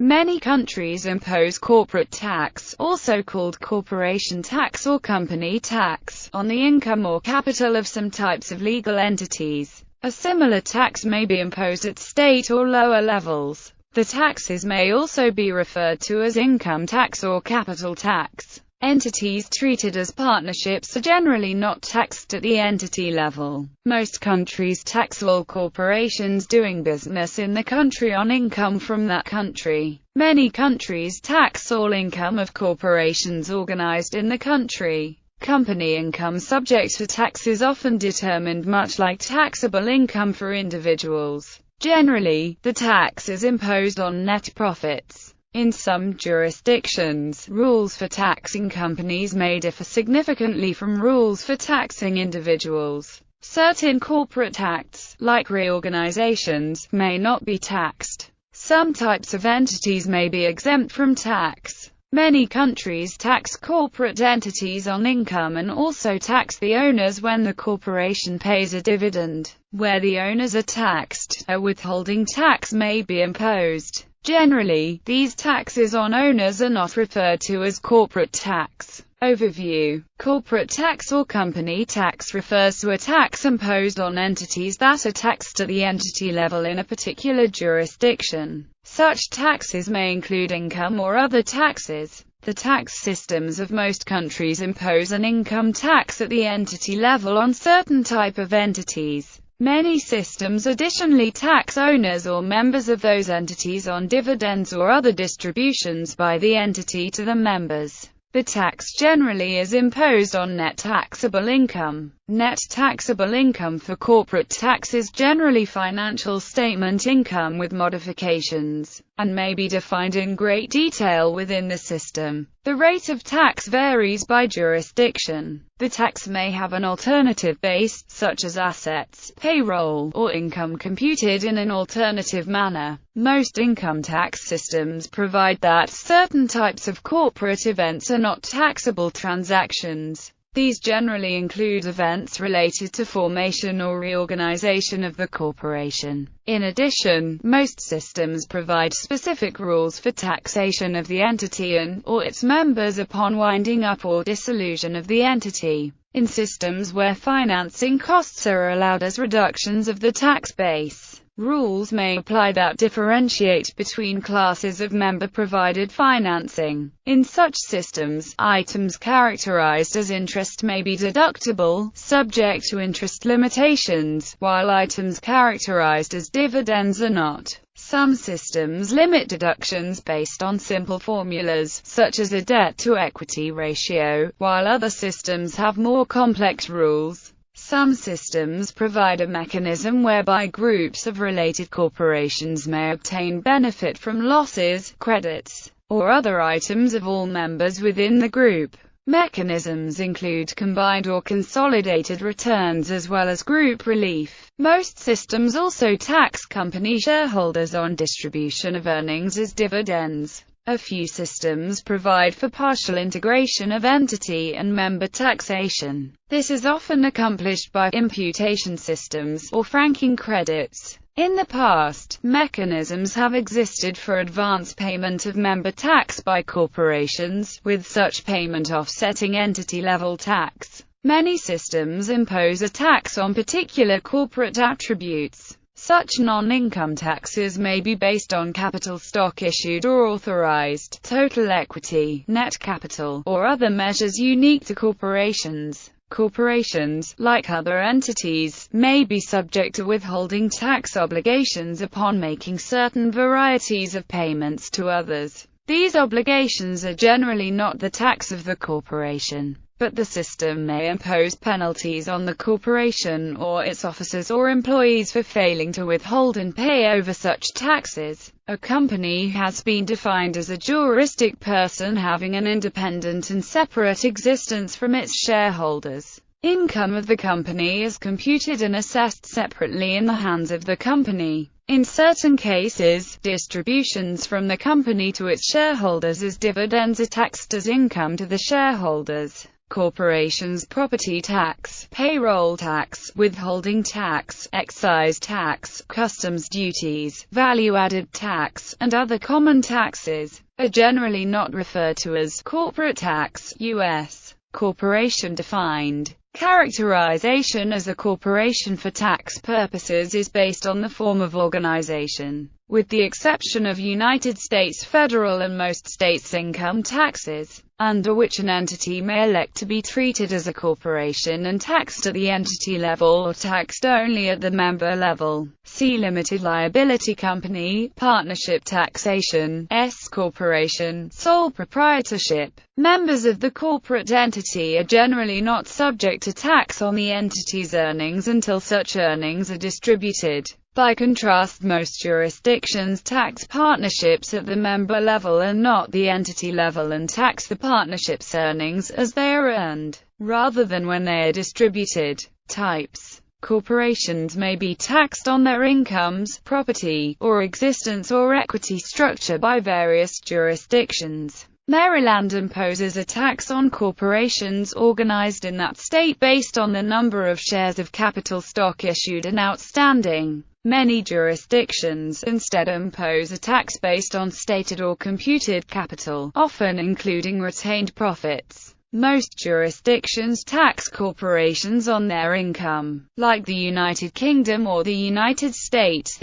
Many countries impose corporate tax, also called corporation tax or company tax, on the income or capital of some types of legal entities. A similar tax may be imposed at state or lower levels. The taxes may also be referred to as income tax or capital tax. Entities treated as partnerships are generally not taxed at the entity level. Most countries tax all corporations doing business in the country on income from that country. Many countries tax all income of corporations organized in the country. Company income subject to tax is often determined much like taxable income for individuals. Generally, the tax is imposed on net profits. In some jurisdictions, rules for taxing companies may differ significantly from rules for taxing individuals. Certain corporate acts, like reorganizations, may not be taxed. Some types of entities may be exempt from tax. Many countries tax corporate entities on income and also tax the owners when the corporation pays a dividend. Where the owners are taxed, a withholding tax may be imposed. Generally, these taxes on owners are not referred to as corporate tax. Overview. Corporate tax or company tax refers to a tax imposed on entities that are taxed at the entity level in a particular jurisdiction. Such taxes may include income or other taxes. The tax systems of most countries impose an income tax at the entity level on certain type of entities. Many systems additionally tax owners or members of those entities on dividends or other distributions by the entity to the members. The tax generally is imposed on net taxable income. Net taxable income for corporate tax is generally financial statement income with modifications, and may be defined in great detail within the system. The rate of tax varies by jurisdiction. The tax may have an alternative base, such as assets, payroll, or income computed in an alternative manner. Most income tax systems provide that certain types of corporate events are not taxable transactions. These generally include events related to formation or reorganization of the corporation. In addition, most systems provide specific rules for taxation of the entity and/or its members upon winding up or dissolution of the entity. In systems where financing costs are allowed as reductions of the tax base, rules may apply that differentiate between classes of member-provided financing. In such systems, items characterized as interest may be deductible, subject to interest limitations, while items characterized as dividends are not. Some systems limit deductions based on simple formulas, such as a debt-to-equity ratio, while other systems have more complex rules. Some systems provide a mechanism whereby groups of related corporations may obtain benefit from losses, credits, or other items of all members within the group. Mechanisms include combined or consolidated returns as well as group relief. Most systems also tax company shareholders on distribution of earnings as dividends. A few systems provide for partial integration of entity and member taxation. This is often accomplished by imputation systems, or franking credits. In the past, mechanisms have existed for advance payment of member tax by corporations, with such payment offsetting entity-level tax. Many systems impose a tax on particular corporate attributes. Such non-income taxes may be based on capital stock issued or authorized, total equity, net capital, or other measures unique to corporations. Corporations, like other entities, may be subject to withholding tax obligations upon making certain varieties of payments to others. These obligations are generally not the tax of the corporation, but the system may impose penalties on the corporation or its officers or employees for failing to withhold and pay over such taxes. A company has been defined as a juristic person having an independent and separate existence from its shareholders. Income of the company is computed and assessed separately in the hands of the company. In certain cases, distributions from the company to its shareholders as dividends are taxed as income to the shareholders. corporations property tax, payroll tax, withholding tax, excise tax, customs duties, value-added tax, and other common taxes, are generally not referred to as corporate tax. U.S. corporation defined. Characterization as a corporation for tax purposes is based on the form of organization, with the exception of United States federal and most states' income taxes, under which an entity may elect to be treated as a corporation and taxed at the entity level or taxed only at the member level. See limited liability company, partnership taxation, S-corporation, sole proprietorship. Members of the corporate entity are generally not subject to tax on the entity's earnings until such earnings are distributed. By contrast, most jurisdictions tax partnerships at the member level and not the entity level and tax the partnership's earnings as they are earned, rather than when they are distributed. Types. Corporations may be taxed on their incomes, property, or existence or equity structure by various jurisdictions. Maryland imposes a tax on corporations organized in that state based on the number of shares of capital stock issued and outstanding. Many jurisdictions instead impose a tax based on stated or computed capital, often including retained profits. Most jurisdictions tax corporations on their income. Like the United Kingdom or the United States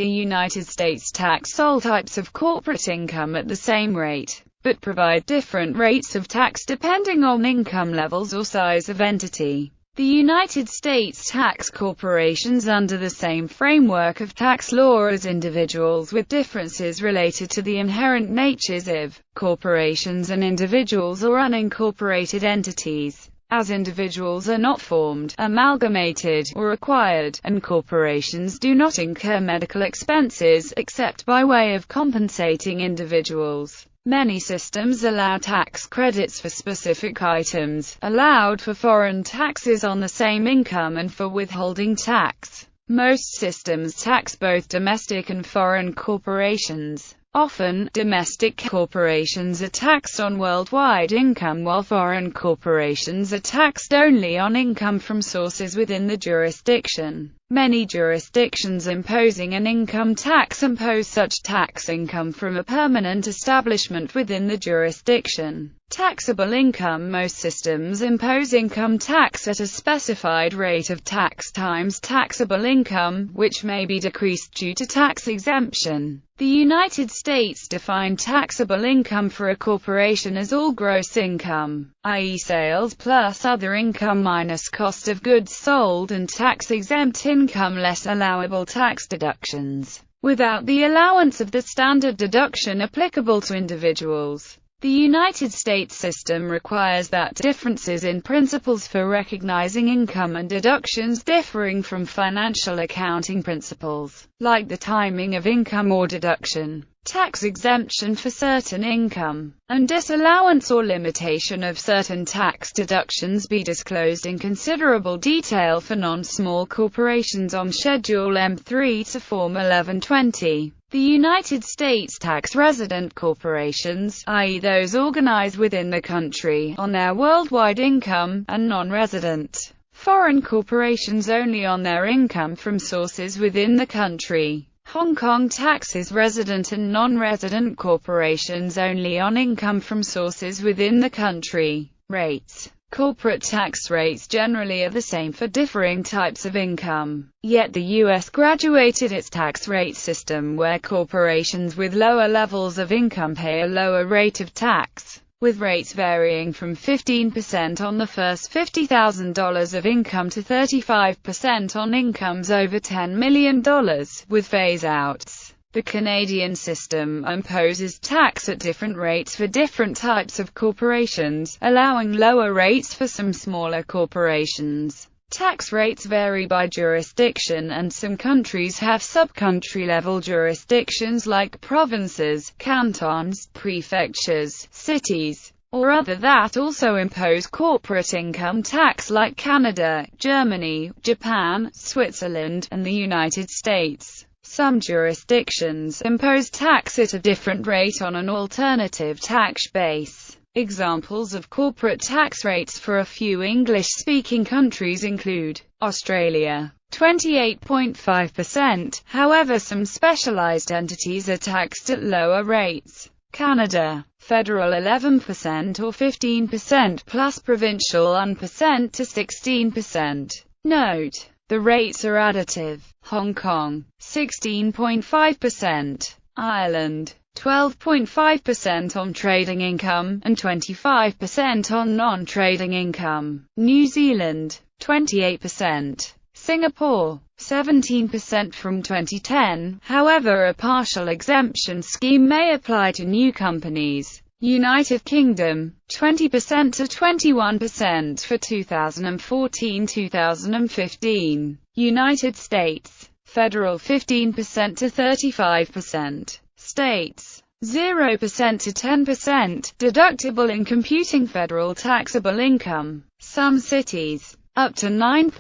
tax all types of corporate income at the same rate, but provide different rates of tax depending on income levels or size of entity. The United States tax corporations under the same framework of tax law as individuals, with differences related to the inherent natures of corporations and individuals or unincorporated entities. As individuals are not formed, amalgamated, or acquired, and corporations do not incur medical expenses, except by way of compensating individuals. Many systems allow tax credits for specific items, allowed for foreign taxes on the same income and for withholding tax. Most systems tax both domestic and foreign corporations. Often, domestic corporations are taxed on worldwide income while foreign corporations are taxed only on income from sources within the jurisdiction. Many jurisdictions imposing an income tax impose such tax income from a permanent establishment within the jurisdiction. Taxable income. Most systems impose income tax at a specified rate of tax times taxable income, which may be decreased due to tax exemption. The United States defined taxable income for a corporation as all gross income, i.e. sales plus other income minus cost of goods sold and tax-exempt income less allowable tax deductions, without the allowance of the standard deduction applicable to individuals. The United States system requires that differences in principles for recognizing income and deductions differing from financial accounting principles, like the timing of income or deduction, tax exemption for certain income, and disallowance or limitation of certain tax deductions be disclosed in considerable detail for non-small corporations on Schedule M3 to Form 1120. The United States tax resident corporations, i.e. those organized within the country, on their worldwide income, and non-resident foreign corporations only on their income from sources within the country. Hong Kong taxes resident and non-resident corporations only on income from sources within the country. Rates. Corporate tax rates generally are the same for differing types of income. Yet the U.S. graduated its tax rate system where corporations with lower levels of income pay a lower rate of tax, with rates varying from 15% on the first $50,000 of income to 35% on incomes over $10 million, with phase-outs. The Canadian system imposes tax at different rates for different types of corporations, allowing lower rates for some smaller corporations. Tax rates vary by jurisdiction, and some countries have sub-country level jurisdictions like provinces, cantons, prefectures, cities, or other that also impose corporate income tax like Canada, Germany, Japan, Switzerland, and the United States. Some jurisdictions impose tax at a different rate on an alternative tax base. Examples of corporate tax rates for a few English-speaking countries include Australia, 28.5%, however some specialized entities are taxed at lower rates. Canada, federal 11% or 15% plus provincial 1% to 16%. Note: the rates are additive. Hong Kong, 16.5%. Ireland, 12.5% on trading income, and 25% on non-trading income. New Zealand, 28%. Singapore, 17% from 2010, however a partial exemption scheme may apply to new companies. United Kingdom, 20% to 21% for 2014-2015. United States, federal 15% to 35%. States, 0% to 10%, deductible in computing federal taxable income. Some cities, up to 9%,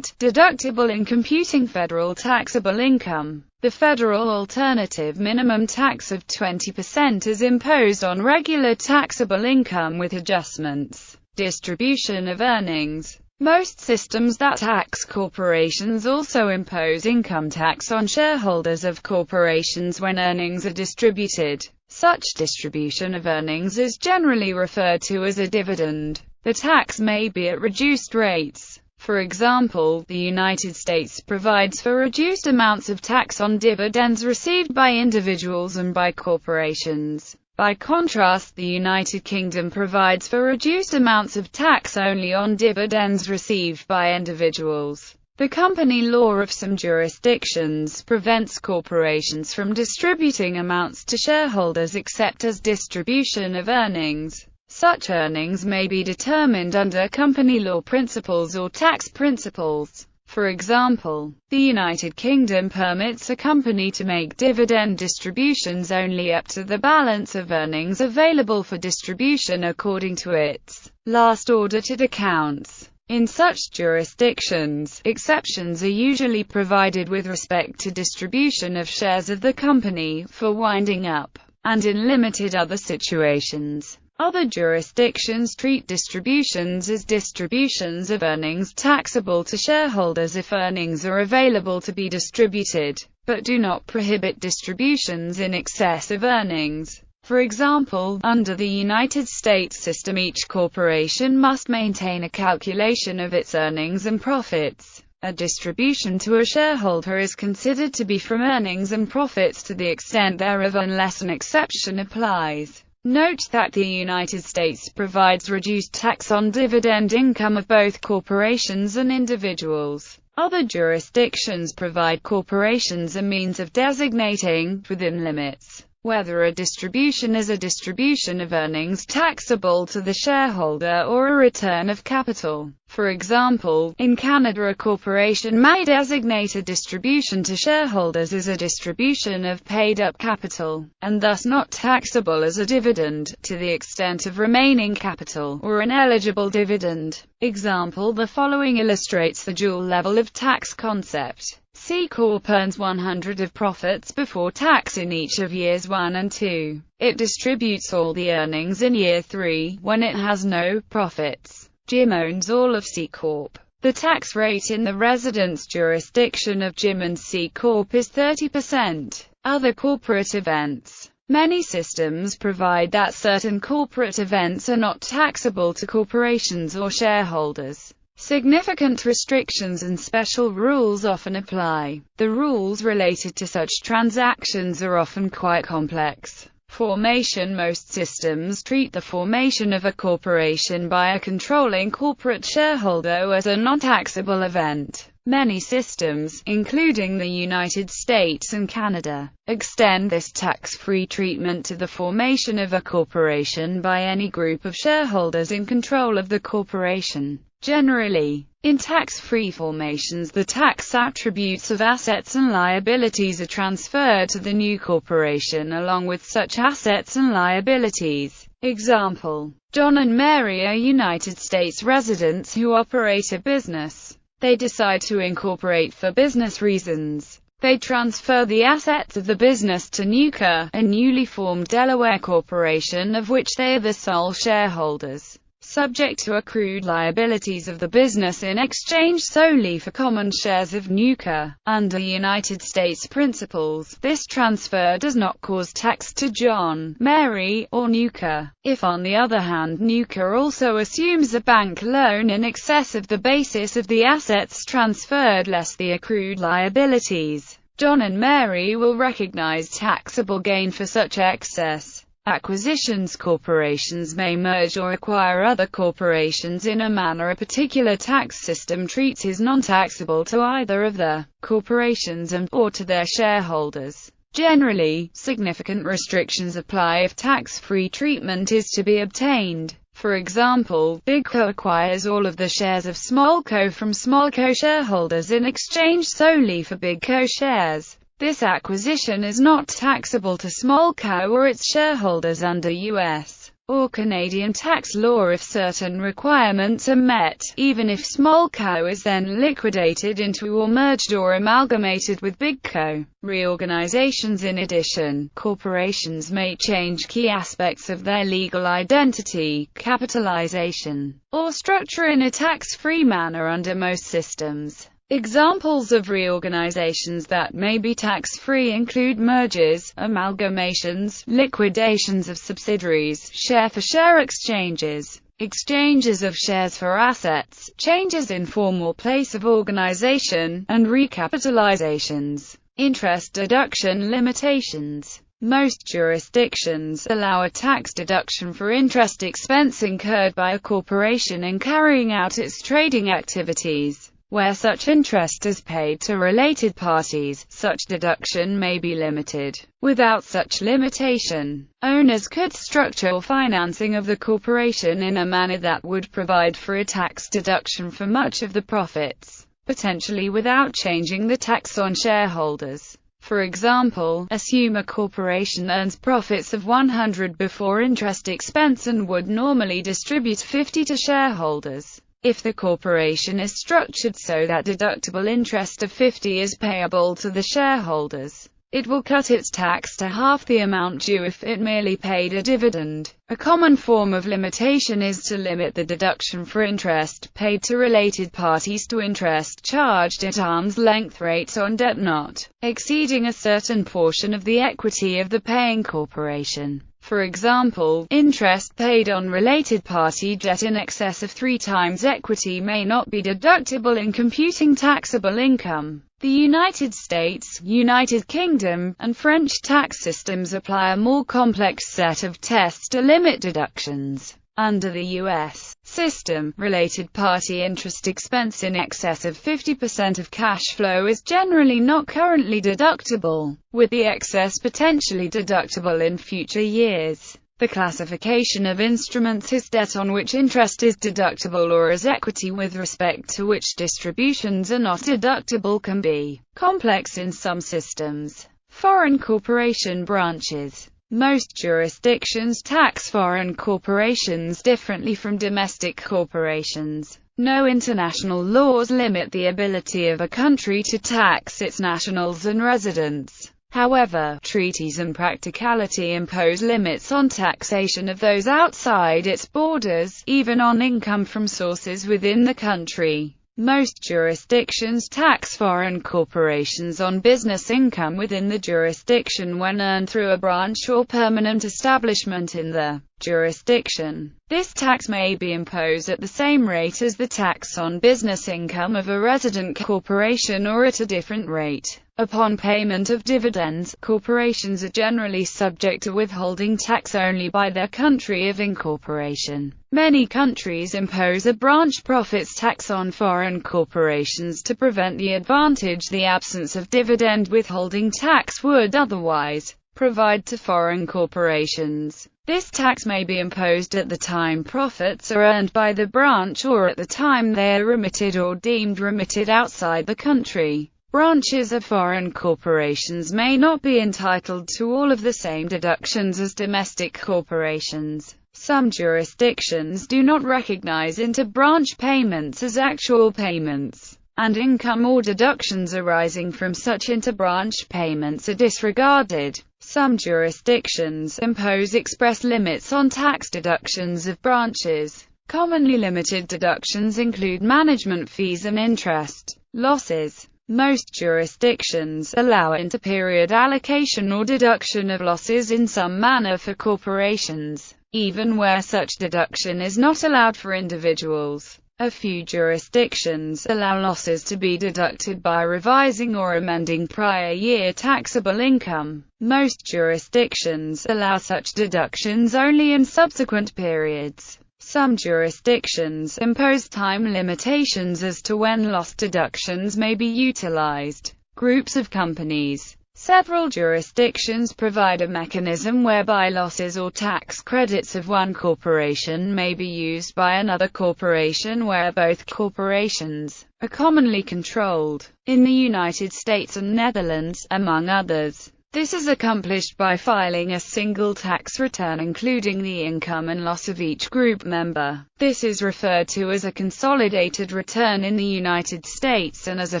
deductible in computing federal taxable income. The federal alternative minimum tax of 20% is imposed on regular taxable income with adjustments. Distribution of earnings. Most systems that tax corporations also impose income tax on shareholders of corporations when earnings are distributed. Such distribution of earnings is generally referred to as a dividend. The tax may be at reduced rates. For example, the United States provides for reduced amounts of tax on dividends received by individuals and by corporations. By contrast, the United Kingdom provides for reduced amounts of tax only on dividends received by individuals. The company law of some jurisdictions prevents corporations from distributing amounts to shareholders except as distribution of earnings. Such earnings may be determined under company law principles or tax principles. For example, the United Kingdom permits a company to make dividend distributions only up to the balance of earnings available for distribution according to its last audited accounts. In such jurisdictions, exceptions are usually provided with respect to distribution of shares of the company, for winding up, and in limited other situations. Other jurisdictions treat distributions as distributions of earnings taxable to shareholders if earnings are available to be distributed, but do not prohibit distributions in excess of earnings. For example, under the United States system, each corporation must maintain a calculation of its earnings and profits. A distribution to a shareholder is considered to be from earnings and profits to the extent thereof unless an exception applies. Note that the United States provides reduced tax on dividend income of both corporations and individuals. Other jurisdictions provide corporations a means of designating, within limits, whether a distribution is a distribution of earnings taxable to the shareholder or a return of capital. For example, in Canada a corporation may designate a distribution to shareholders as a distribution of paid-up capital, and thus not taxable as a dividend, to the extent of remaining capital, or an eligible dividend. Example: the following illustrates the dual level of tax concept. C Corp earns 100 of profits before tax in each of years 1 and 2. It distributes all the earnings in year 3, when it has no profits. Jim owns all of C Corp. The tax rate in the residence jurisdiction of Jim and C Corp is 30%. Other corporate events. Many systems provide that certain corporate events are not taxable to corporations or shareholders. Significant restrictions and special rules often apply. The rules related to such transactions are often quite complex. Formation. Most systems treat the formation of a corporation by a controlling corporate shareholder as a non-taxable event. Many systems, including the United States and Canada, extend this tax-free treatment to the formation of a corporation by any group of shareholders in control of the corporation. Generally, in tax-free formations, the tax attributes of assets and liabilities are transferred to the new corporation along with such assets and liabilities. Example: John and Mary are United States residents who operate a business. They decide to incorporate for business reasons. They transfer the assets of the business to NUCA, a newly formed Delaware corporation of which they are the sole shareholders, subject to accrued liabilities of the business in exchange solely for common shares of NUCA. Under United States principles, this transfer does not cause tax to John, Mary, or NUCA. If, on the other hand, NUCA also assumes a bank loan in excess of the basis of the assets transferred less the accrued liabilities, John and Mary will recognize taxable gain for such excess. Acquisitions. Corporations may merge or acquire other corporations in a manner a particular tax system treats as non-taxable to either of the corporations and/or to their shareholders. Generally, significant restrictions apply if tax-free treatment is to be obtained. For example, Big Co acquires all of the shares of Small Co from Small Co shareholders in exchange solely for Big Co shares. This acquisition is not taxable to Small Co or its shareholders under U.S. or Canadian tax law if certain requirements are met, even if Small Co is then liquidated into or merged or amalgamated with Big Co. Reorganizations. In addition, corporations may change key aspects of their legal identity, capitalization, or structure in a tax-free manner under most systems. Examples of reorganizations that may be tax-free include mergers, amalgamations, liquidations of subsidiaries, share-for-share exchanges, exchanges of shares for assets, changes in form or place of organization, and recapitalizations. Interest deduction limitations. Most jurisdictions allow a tax deduction for interest expense incurred by a corporation in carrying out its trading activities. Where such interest is paid to related parties, such deduction may be limited. Without such limitation, owners could structure financing of the corporation in a manner that would provide for a tax deduction for much of the profits, potentially without changing the tax on shareholders. For example, assume a corporation earns profits of $100 before interest expense and would normally distribute $50 to shareholders. If the corporation is structured so that deductible interest of $50 is payable to the shareholders, it will cut its tax to half the amount due if it merely paid a dividend. A common form of limitation is to limit the deduction for interest paid to related parties to interest charged at arm's length rates on debt not exceeding a certain portion of the equity of the paying corporation. For example, interest paid on related party debt in excess of 3 times equity may not be deductible in computing taxable income. The United States, United Kingdom, and French tax systems apply a more complex set of tests to limit deductions. Under the U.S. system, related party interest expense in excess of 50% of cash flow is generally not currently deductible, with the excess potentially deductible in future years. The classification of instruments as debt on which interest is deductible or as equity with respect to which distributions are not deductible can be complex in some systems. Foreign corporation branches. Most jurisdictions tax foreign corporations differently from domestic corporations. No international laws limit the ability of a country to tax its nationals and residents. However, treaties and practicality impose limits on taxation of those outside its borders, even on income from sources within the country. Most jurisdictions tax foreign corporations on business income within the jurisdiction when earned through a branch or permanent establishment in the jurisdiction. This tax may be imposed at the same rate as the tax on business income of a resident corporation or at a different rate. Upon payment of dividends, corporations are generally subject to withholding tax only by their country of incorporation. Many countries impose a branch profits tax on foreign corporations to prevent the advantage the absence of dividend withholding tax would otherwise provide to foreign corporations. This tax may be imposed at the time profits are earned by the branch or at the time they are remitted or deemed remitted outside the country. Branches of foreign corporations may not be entitled to all of the same deductions as domestic corporations. Some jurisdictions do not recognize inter-branch payments as actual payments. and income or deductions arising from such interbranch payments are disregarded. Some jurisdictions impose express limits on tax deductions of branches. Commonly limited deductions include management fees and interest. Losses. Most jurisdictions allow inter-period allocation or deduction of losses in some manner for corporations, even where such deduction is not allowed for individuals. A few jurisdictions allow losses to be deducted by revising or amending prior year taxable income. Most jurisdictions allow such deductions only in subsequent periods. Some jurisdictions impose time limitations as to when loss deductions may be utilized. Groups of companies. Several jurisdictions provide a mechanism whereby losses or tax credits of one corporation may be used by another corporation where both corporations are commonly controlled. In the United States and Netherlands, among others, this is accomplished by filing a single tax return including the income and loss of each group member. This is referred to as a consolidated return in the United States and as a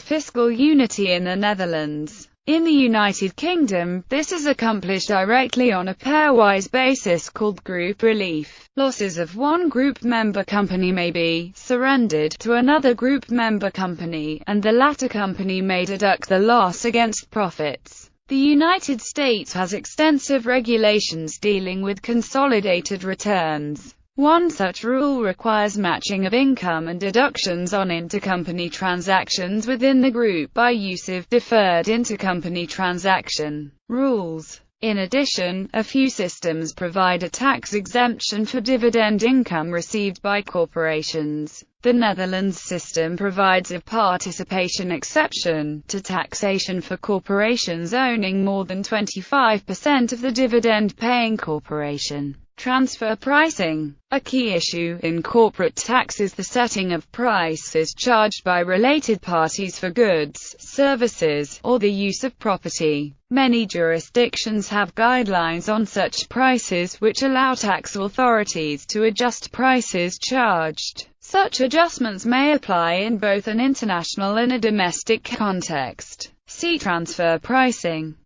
fiscal unity in the Netherlands. In the United Kingdom, this is accomplished directly on a pairwise basis called group relief. Losses of one group member company may be surrendered to another group member company, and the latter company may deduct the loss against profits. The United States has extensive regulations dealing with consolidated returns. One such rule requires matching of income and deductions on intercompany transactions within the group by use of deferred intercompany transaction rules. In addition, a few systems provide a tax exemption for dividend income received by corporations. The Netherlands system provides a participation exception to taxation for corporations owning more than 25% of the dividend-paying corporation. Transfer pricing. A key issue in corporate tax is the setting of prices charged by related parties for goods, services, or the use of property. Many jurisdictions have guidelines on such prices which allow tax authorities to adjust prices charged. Such adjustments may apply in both an international and a domestic context. See transfer pricing.